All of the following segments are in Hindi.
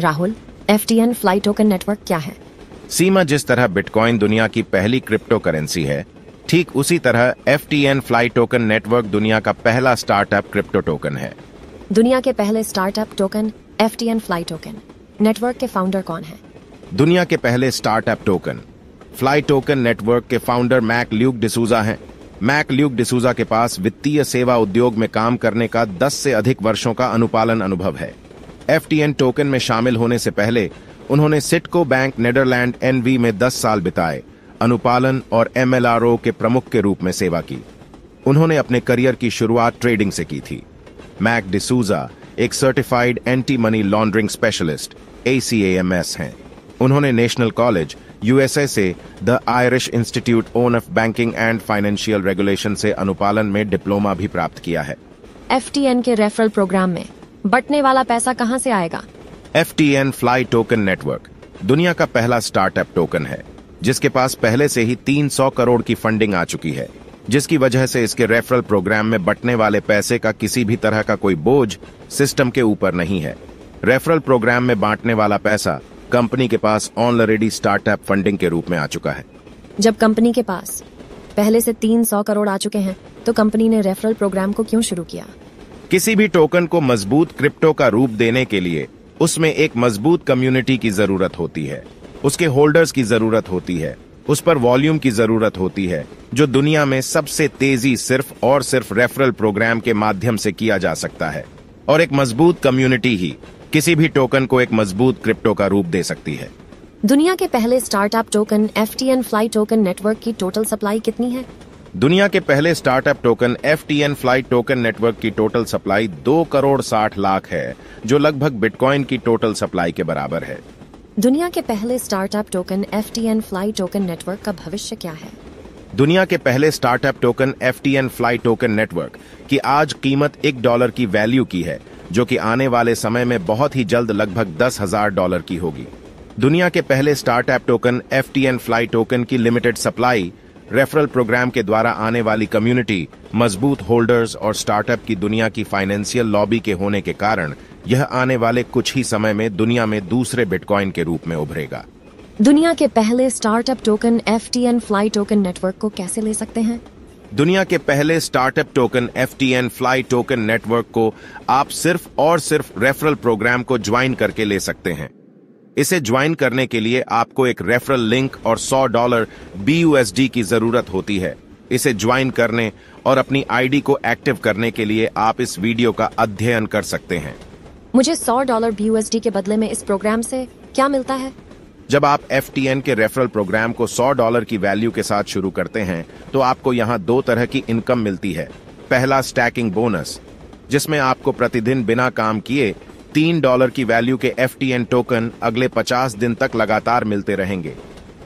Rahul, FTN fly token network क्या है? सीमा, जिस तरह बिटकॉइन दुनिया की पहली क्रिप्टो करेंसी है, ठीक उसी तरह FTN फ्लाई टोकन नेटवर्क दुनिया का पहला स्टार्टअप क्रिप्टो टोकन है। दुनिया के पहले startup token FTN fly token network के फाउंडर कौन है? दुनिया के पहले startup token fly token network के फाउंडर मैक ल्यूक डिसूजा हैं। मैक ल्यूक डिसूजा के पास वित्तीय सेवा उद्योग में काम करने का 10 से अधिक वर्षों का अनुपालन अनुभव है। FTN टोकन में शामिल होने से पहले उन्होंने सिटको बैंक नेदरलैंड NV में 10 साल बिताए, अनुपालन और MLRO के प्रमुख के रूप में सेवा की। उन्होंने अपने करियर की शुरुआत ट्रेडिंग से की थी। मैक डिसूजा एक certified anti money laundering specialist ACAMS हैं। उन्होंने नेशनल कॉलेज USA से the Irish institute of banking and financial regulation से अनुपालन में डिप्लोमा भी प्राप्त किया है। FTN के रेफरल प्रोग्राम में बंटने वाला पैसा कहां से आएगा? FTN फ्लाई टोकन नेटवर्क दुनिया का पहला स्टार्टअप टोकन है, जिसके पास पहले से ही 300 करोड़ की फंडिंग आ चुकी है, जिसकी वजह से इसके रेफरल प्रोग्राम में बंटने वाले पैसे का किसी भी तरह का कोई बोझ सिस्टम के ऊपर नहीं है। रेफरल प्रोग्राम में बांटने वाला पैसा कंपनी के पास ऑलरेडी स्टार्टअप फंडिंग के रूप में आ चुका है। जब कंपनी के पास पहले से 300 करोड़ आ चुके हैं, तो कंपनी ने रेफरल प्रोग्राम को क्यों शुरू किया? किसी भी टोकन को मजबूत क्रिप्टो का रूप देने के लिए उसमें एक मजबूत कम्युनिटी की जरूरत होती है, उसके होल्डर्स की जरूरत होती है, उस पर वॉल्यूम की जरूरत होती है, जो दुनिया में सबसे तेजी सिर्फ और सिर्फ रेफरल प्रोग्राम के माध्यम से किया जा सकता है। और एक मजबूत कम्युनिटी ही किसी भी टोकन को एक मजबूत क्रिप्टो का रूप दे सकती है। दुनिया के पहले startup token FTN fly token network की टोटल सप्लाई कितनी है? दुनिया के पहले startup token FTN fly token network की टोटल सप्लाई 2 करोड़ 60 लाख है, जो लगभग बिटकॉइन की टोटल सप्लाई के बराबर है। दुनिया के पहले startup token FTN fly token network का भविष्य क्या है? दुनिया के पहले startup token FTN fly token network की आज कीमत $1 की वैल्यू की है, जो कि आने वाले समय में बहुत ही जल्द लगभग $10,000 की होगी। दुनिया के पहले startup token FTN fly token की लिमिटेड सप्लाई रेफरल प्रोग्राम के द्वारा आने वाली कम्युनिटी, मजबूत होल्डर्स और स्टार्टअप की दुनिया की फाइनेंशियल लॉबी के होने के कारण यह आने वाले कुछ ही समय में दुनिया में दूसरे बिटकॉइन के रूप में उभरेगा। दुनिया के पहले startup token FTN fly token network को कैसे ले सकते हैं? दुनिया के पहले startup token FTN fly token network को आप सिर्फ और सिर्फ रेफरल प्रोग्राम को ज्वाइन करके ले सकते हैं। इसे ज्वाइन करने के लिए आपको एक रेफरल लिंक और $100 BUSD की जरूरत होती है। इसे ज्वाइन करने और अपनी आईडी को एक्टिव करने के लिए आप इस वीडियो का अध्ययन कर सकते हैं। मुझे $100 BUSD के बदले में इस प्रोग्राम से क्या मिलता है? जब आप FTN के रेफरल प्रोग्राम को $100 की वैल्यू के साथ शुरू करते हैं, तो आपको यहाँ 2 तरह की इनकम मिलती है। पहला स्टैकिंग बोनस, जिसमें आपको प्रतिदिन बिना काम किए $3 की वैल्यू के FTN टोकन अगले 50 दिन तक लगातार मिलते रहेंगे,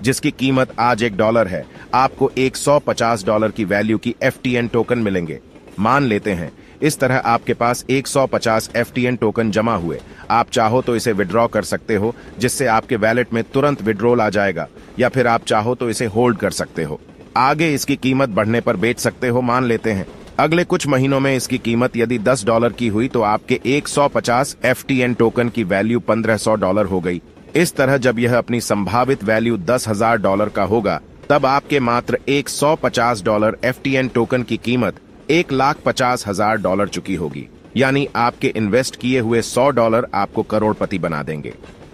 जिसकी कीमत आज $1 है। आपको $150 की वैल्यू की FTN टोकन मिलेंगे। मान लेते हैं इस तरह आपके पास 150 FTN टोकन जमा हुए। आप चाहो तो इसे विड्रॉ कर सकते हो, जिससे आपके वैलेट में तुरंत विड्रॉल आ जाएगा, या फिर आप चाहो तो इसे होल्ड कर सकते हो। आगे इसकी कीमत बढ़ने पर बेच सकते हो। मान लेते हैं अगले कुछ महीनों में इसकी कीमत यदि $10 की हुई, तो आपके 150 FTN टोकन की वैल्यू $1,500 हो गई। इस तरह जब यह अपनी संभावित वैल्यू $10,000 का होगा, तब आपके मात्र $150 FTN टोकन की कीमत $1,50,000 चुकी होगी। यानी आपके इन्वेस्ट किए हुए $100 आपको करोड़पति बना देंगे।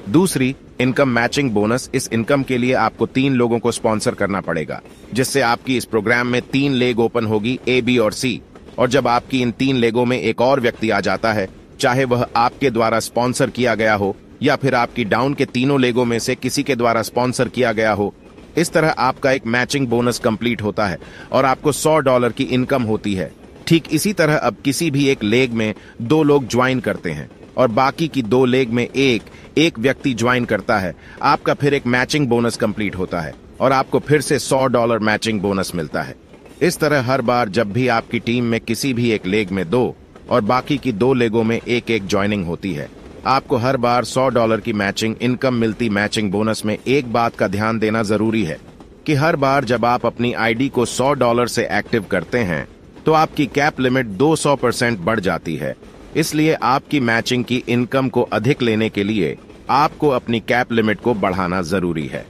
दूसरी, इनकम मैचिंग बोनस। इस इनकम के लिए आपको 3 लोगों को स्पॉन्सर करना पड़ेगा, जिससे आपकी इस प्रोग्राम में 3 लेग ओपन होगी, A, B और C। और जब आपकी इन 3 लेगों में एक और व्यक्ति आ जाता है, चाहे वह आपके द्वारा स्पॉन्सर किया गया हो या फिर आपकी डाउन के तीनों लेगों में से किसी के द्वारा स्पॉन्सर किया गया हो, इस तरह आपका एक मैचिंग बोनस कंप्लीट होता है और आपको $100 की इनकम होती है। ठीक इसी तरह अब किसी भी एक लेग में 2 लोग ज्वाइन करते हैं और बाकी की 2 लेग में एक व्यक्ति ज्वाइन करता है, आपका फिर एक मैचिंग बोनस कंप्लीट होता है और आपको फिर से $100 मैचिंग बोनस मिलता है। इस तरह हर बार जब भी आपकी टीम में किसी भी एक लेग में 2 और बाकी की 2 लेगों में एक ज्वाइनिंग होती है, आपको हर बार $100 की मैचिंग इनकम मिलती। मैचिंग बोनस में एक बात का ध्यान देना जरूरी है कि हर बार जब आप अपनी आईडी को $100 से एक्टिव करते हैं, तो आपकी कैप लिमिट 200% बढ़ जाती है। इसलिए आपकी मैचिंग की इनकम को अधिक लेने के लिए आपको अपनी कैप लिमिट को बढ़ाना जरूरी है।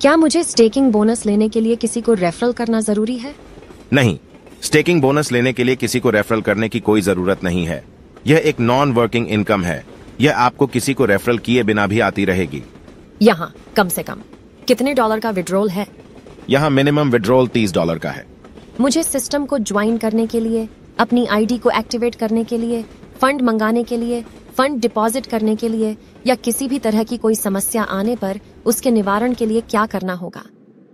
क्या मुझे स्टेकिंग बोनस लेने के लिए किसी को रेफरल करना जरूरी है? नहीं, स्टेकिंग बोनस लेने के लिए किसी को रेफरल करने की कोई जरूरत नहीं है। यह एक नॉन वर्किंग इनकम है। यह आपको किसी को रेफरल किए बिना भी आती रहेगी। यहाँ कम से कम कितने डॉलर का विड्रॉल है? यहाँ मिनिमम विड्रॉल $30 का है। मुझे सिस्टम को ज्वाइन करने के लिए, अपनी आईडी को एक्टिवेट करने के लिए, फंड मंगाने के लिए, फंड डिपॉजिट करने के लिए या किसी भी तरह की कोई समस्या आने पर उसके निवारण के लिए क्या करना होगा?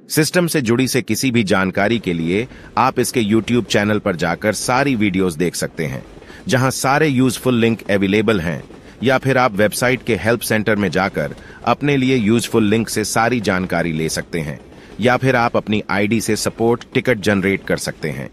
सिस्टम से जुड़ी से किसी भी जानकारी के लिए आप इसके YouTube चैनल पर जाकर सारी वीडियोस देख सकते हैं, जहां सारे यूजफुल लिंक अवेलेबल हैं, या फिर आप वेबसाइट के हेल्प सेंटर में जाकर अपने लिए यूजफुल लिंक से सारी जानकारी ले सकते हैं, या फिर आप अपनी आईडी से सपोर्ट टिकट जनरेट कर सकते हैं।